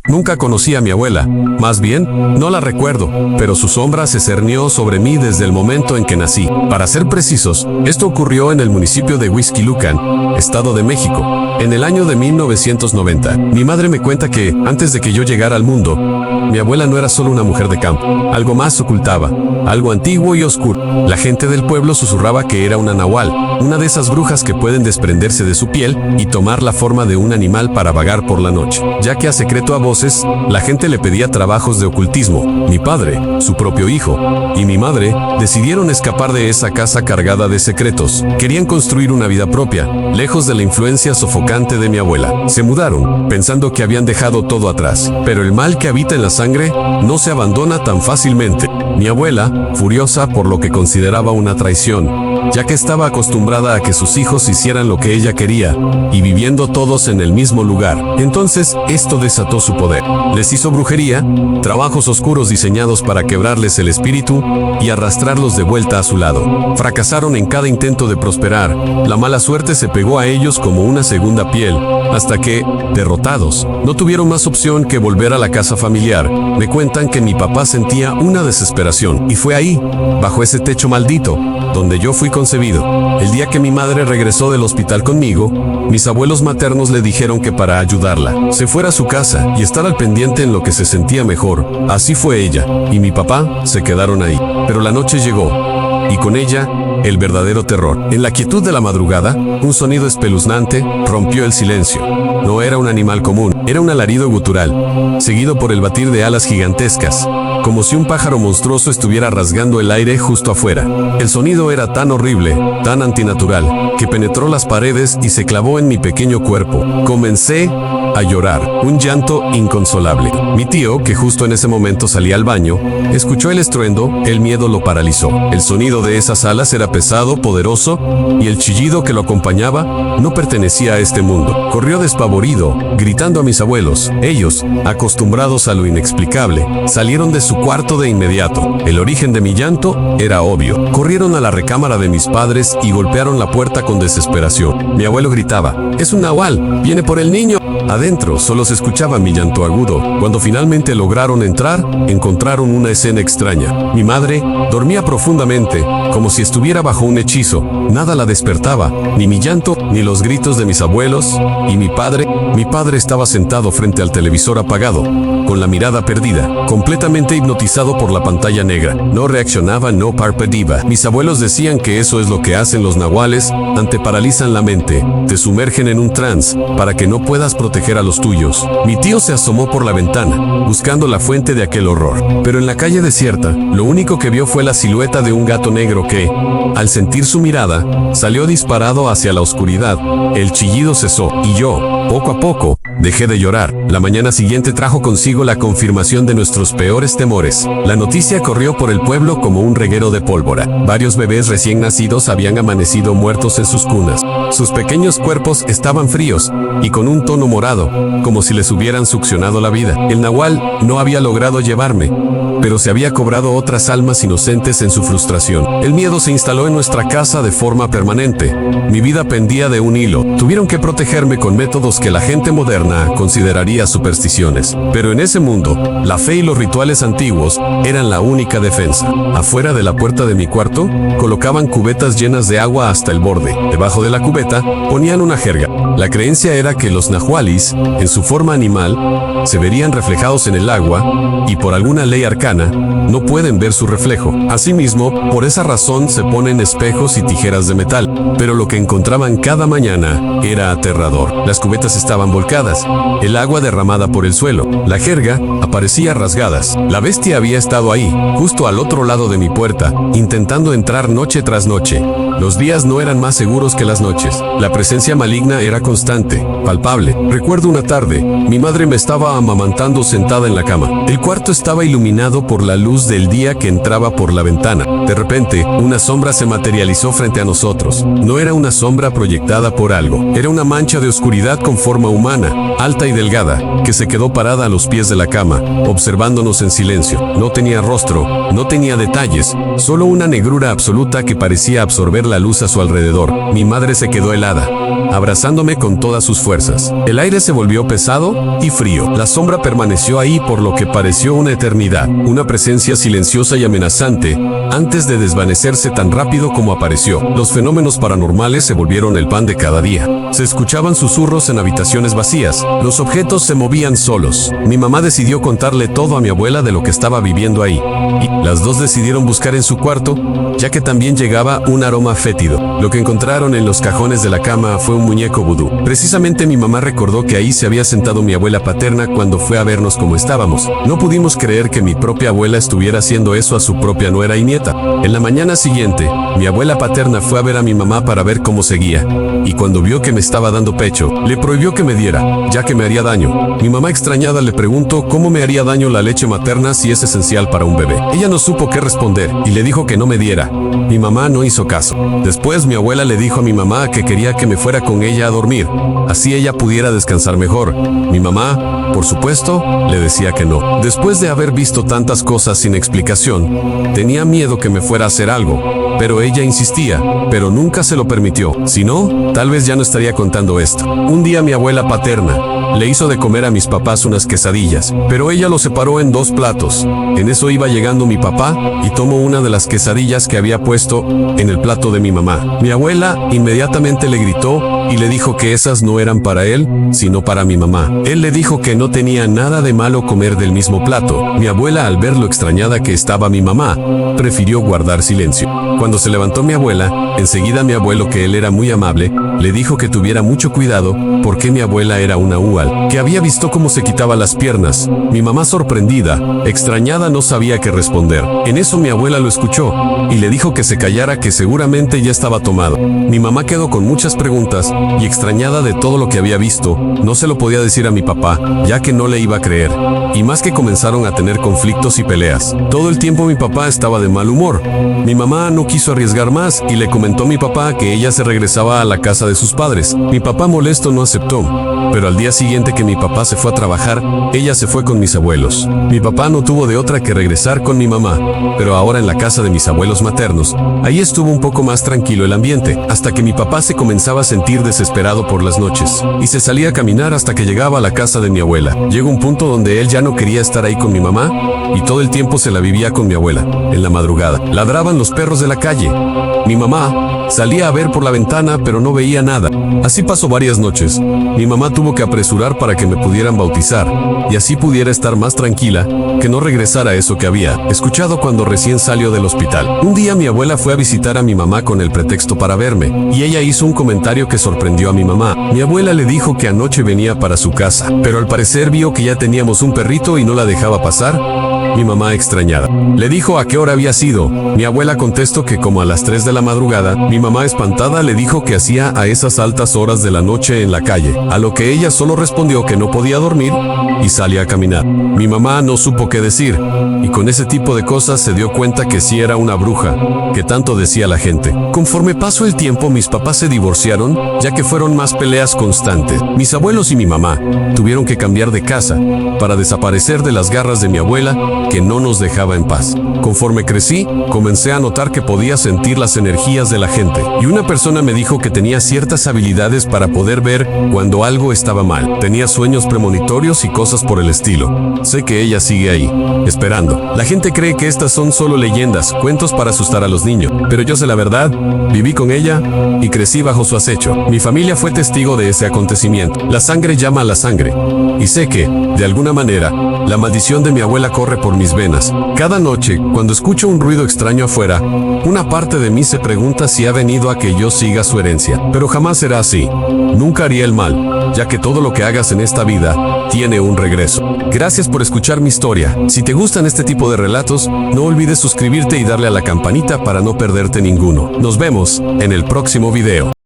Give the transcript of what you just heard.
Nunca conocí a mi abuela, más bien, no la recuerdo, pero su sombra se cernió sobre mí desde el momento en que nací. Para ser precisos, esto ocurrió en el municipio de Huixquilucan, Estado de México, en el año de 1990. Mi madre me cuenta que, antes de que yo llegara al mundo, mi abuela no era solo una mujer de campo, algo más ocultaba, algo antiguo y oscuro. La gente del pueblo susurraba que era una nahual, una de esas brujas que pueden desprenderse de su piel y tomar la forma de un animal para vagar por la noche, ya que a secreto a voces, la gente le pedía trabajos de ocultismo. Mi padre, su propio hijo, y mi madre decidieron escapar de esa casa cargada de secretos. Querían construir una vida propia, lejos de la influencia sofocante de mi abuela. Se mudaron, pensando que habían dejado todo atrás, pero el mal que habita en la sangre no se abandona tan fácilmente. Mi abuela, furiosa por lo que consideraba una traición, ya que estaba acostumbrada a que sus hijos hicieran lo que ella quería, y viviendo todos en el mismo lugar. Entonces, esto desató su poder. Les hizo brujería, trabajos oscuros diseñados para quebrarles el espíritu y arrastrarlos de vuelta a su lado. Fracasaron en cada intento de prosperar. La mala suerte se pegó a ellos como una segunda piel, hasta que, derrotados, no tuvieron más opción que volver a la casa familiar. Me cuentan que mi papá sentía una desesperación, y fue ahí, bajo ese techo maldito, donde yo fui concebido. El día que mi madre regresó del hospital conmigo, mis abuelos maternos le dijeron que para ayudarla, se fuera a su casa y estar al pendiente en lo que se sentía mejor. Así fue ella, y mi papá se quedaron ahí. Pero la noche llegó, y con ella, el verdadero terror. En la quietud de la madrugada, un sonido espeluznante rompió el silencio. No era un animal común, era un alarido gutural, seguido por el batir de alas gigantescas, como si un pájaro monstruoso estuviera rasgando el aire justo afuera. El sonido era tan horrible, tan antinatural, que penetró las paredes y se clavó en mi pequeño cuerpo. Comencé a llorar, un llanto inconsolable. Mi tío, que justo en ese momento salía al baño, escuchó el estruendo, el miedo lo paralizó. El sonido de esas alas era pesado, poderoso, y el chillido que lo acompañaba no pertenecía a este mundo. Corrió despavorido, gritando a mis abuelos. Ellos, acostumbrados a lo inexplicable, salieron de su cuarto de inmediato. El origen de mi llanto era obvio. Corrieron a la recámara de mis padres y golpearon la puerta con desesperación. Mi abuelo gritaba: «¡Es un nahual! ¡Viene por el niño!». Adentro solo se escuchaba mi llanto agudo. Cuando finalmente lograron entrar, encontraron una escena extraña. Mi madre dormía profundamente, como si estuviera bajo un hechizo. Nada la despertaba, ni mi llanto, ni los gritos de mis abuelos. Y mi padre estaba sentado frente al televisor apagado, con la mirada perdida, completamente hipnotizado por la pantalla negra. No reaccionaba, no parpadeaba. Mis abuelos decían que eso es lo que hacen los nahuales, paralizan la mente, te sumergen en un trance, para que no puedas proteger a los tuyos. Mi tío se asomó por la ventana, buscando la fuente de aquel horror. Pero en la calle desierta, lo único que vio fue la silueta de un gato negro que, al sentir su mirada, salió disparado hacia la oscuridad. El chillido cesó, y yo, poco a poco, dejé de llorar. La mañana siguiente trajo consigo la confirmación de nuestros peores temores. La noticia corrió por el pueblo como un reguero de pólvora. Varios bebés recién nacidos habían amanecido muertos en sus cunas. Sus pequeños cuerpos estaban fríos y con un tono morado, como si les hubieran succionado la vida. El nahual no había logrado llevarme, pero se había cobrado otras almas inocentes en su frustración. El miedo se instaló en nuestra casa de forma permanente. Mi vida pendía de un hilo. Tuvieron que protegerme con métodos que la gente moderna consideraría supersticiones. Pero en ese mundo, la fe y los rituales antiguos eran la única defensa. Afuera de la puerta de mi cuarto, colocaban cubetas llenas de agua hasta el borde. Debajo de la cubeta, ponían una jerga. La creencia era que los nahualis, en su forma animal, se verían reflejados en el agua, y por alguna ley arcana, no pueden ver su reflejo. Asimismo, por esa razón se ponen espejos y tijeras de metal. Pero lo que encontraban cada mañana era aterrador. Las cubetas estaban volcadas, el agua derramada por el suelo. La jerga aparecía rasgadas. La bestia había estado ahí, justo al otro lado de mi puerta, intentando entrar noche tras noche. Los días no eran más seguros que las noches. La presencia maligna era constante, palpable. Recuerdo una tarde, mi madre me estaba amamantando sentada en la cama. El cuarto estaba iluminado por la luz del día que entraba por la ventana. De repente, una sombra se materializó frente a nosotros. No era una sombra proyectada por algo. Era una mancha de oscuridad con forma humana, alta y delgada, que se quedó parada a los pies de la cama, observándonos en silencio. No tenía rostro, no tenía detalles, solo una negrura absoluta que parecía absorber la luz a su alrededor. Mi madre se quedó helada, abrazándome con todas sus fuerzas. El aire se volvió pesado y frío. La sombra permaneció ahí por lo que pareció una eternidad, una presencia silenciosa y amenazante, antes de desvanecerse tan rápido como apareció. Los fenómenos paranormales se volvieron el pan de cada día. Se escuchaban susurros en habitaciones vacías. Los objetos se movían solos. Mi mamá decidió contarle todo a mi abuela de lo que estaba viviendo ahí. Y las dos decidieron buscar en su cuarto, ya que también llegaba un aroma fétido. Lo que encontraron en los cajones de la cama fue un muñeco vudú. Precisamente mi mamá recordó que ahí se había sentado mi abuela paterna cuando fue a vernos como estábamos. No pudimos creer que mi propia abuela estuviera haciendo eso a su propia nuera y nieta. En la mañana siguiente, mi abuela paterna fue a ver a mi mamá para ver cómo seguía, y cuando vio que me estaba dando pecho, le prohibió que me diera, ya que me haría daño. Mi mamá extrañada le preguntó cómo me haría daño la leche materna si es esencial para un bebé. Ella no supo qué responder y le dijo que no me diera. Mi mamá no hizo caso. Después mi abuela le dijo a mi mamá que quería que me fuera con ella a dormir, así ella pudiera descansar mejor. Mi mamá, por supuesto, le decía que no. Después de haber visto tantas cosas sin explicación, tenía miedo que me fuera a hacer algo, pero ella insistía, pero nunca se lo permitió. Si no, tal vez ya no estaría contando esto. Un día mi abuela paterna le hizo de comer a mis papás unas quesadillas, pero ella lo separó en 2 platos. En eso iba llegando mi papá y tomó una de las quesadillas que había puesto en el plato de mi mamá. Mi abuela inmediatamente le gritó y le dijo que esas no eran para él, sino para mi mamá. Él le dijo que no tenía nada de malo comer del mismo plato. Mi abuela, al ver lo extrañada que estaba mi mamá, prefirió guardar silencio. Cuando se levantó mi abuela, enseguida mi abuelo, que él era muy amable, le dijo que tuviera mucho cuidado porque mi abuela era una úal, que había visto cómo se quitaba las piernas. Mi mamá, sorprendida, extrañada, no sabía qué responder. En eso mi abuela lo escuchó y le dijo que se callara, que seguramente ya estaba tomado. Mi mamá quedó con muchas preguntas y, extrañada de todo lo que había visto, no se lo podía decir a mi papá, ya que no le iba a creer. Y más que comenzaron a tener conflictos y peleas. Todo el tiempo mi papá estaba de mal humor. Mi mamá no quiso arriesgar más y le comentó a mi papá que ella se regresaba a la casa de sus padres. Mi papá, molesto, no aceptó. Pero al día siguiente que mi papá se fue a trabajar, ella se fue con mis abuelos. Mi papá no tuvo de otra que regresar con mi mamá, pero ahora en la casa de mis abuelos maternos. Ahí estuvo un poco más tranquilo el ambiente, hasta que mi papá se comenzaba a sentir desesperado por las noches, y se salía a caminar hasta que llegaba a la casa de mi abuela. Llegó un punto donde él ya no quería estar ahí con mi mamá, y todo el tiempo se la vivía con mi abuela. En la madrugada, ladraban los perros de la calle. Mi mamá salía a ver por la ventana, pero no veía nada. Así pasó varias noches. Mi mamá tuvo que apresurar para que me pudieran bautizar, y así pudiera estar más tranquila, que no regresara eso que había escuchado cuando recién salió del hospital. Un día mi abuela fue a visitar a mi mamá con el pretexto para verme, y ella hizo un comentario que sorprendió a mi mamá. Mi abuela le dijo que anoche venía para su casa, pero al parecer vio que ya teníamos un perrito y no la dejaba pasar. Mi mamá, extrañada, le dijo a qué hora había sido. Mi abuela contestó que como a las 3 de la madrugada. Mi mamá, espantada, le dijo que hacía a esas altas horas de la noche en la calle, a lo que ella solo respondió que no podía dormir y salía a caminar. Mi mamá no supo qué decir, y con ese tipo de cosas se dio cuenta que sí era una bruja, que tanto decía la gente. Conforme pasó el tiempo, mis papás se divorciaron, ya que fueron más peleas constantes. Mis abuelos y mi mamá tuvieron que cambiar de casa para desaparecer de las garras de mi abuela, que no nos dejaba en paz. Conforme crecí, comencé a notar que podía sentir las energías de la gente, y una persona me dijo que tenía ciertas habilidades para poder ver cuando algo estaba mal. Tenía sueños premonitorios y cosas por el estilo. Sé que ella sigue ahí, esperando. La gente cree que estas son solo leyendas, cuentos para asustar a los niños, pero yo sé la verdad. Viví con ella y crecí bajo su acecho. Mi familia fue testigo de ese acontecimiento. La sangre llama a la sangre, y sé que, de alguna manera, la maldición de mi abuela corre por mis venas. Cada noche, cuando escucho un ruido extraño afuera, una parte de mí se pregunta si ha venido a que yo siga su herencia. Pero jamás será así. Nunca haría el mal, ya que todo lo que hagas en esta vida tiene un regreso. Gracias por escuchar mi historia. Si te gustan este tipo de relatos, no olvides suscribirte y darle a la campanita para no perderte ninguno. Nos vemos en el próximo video.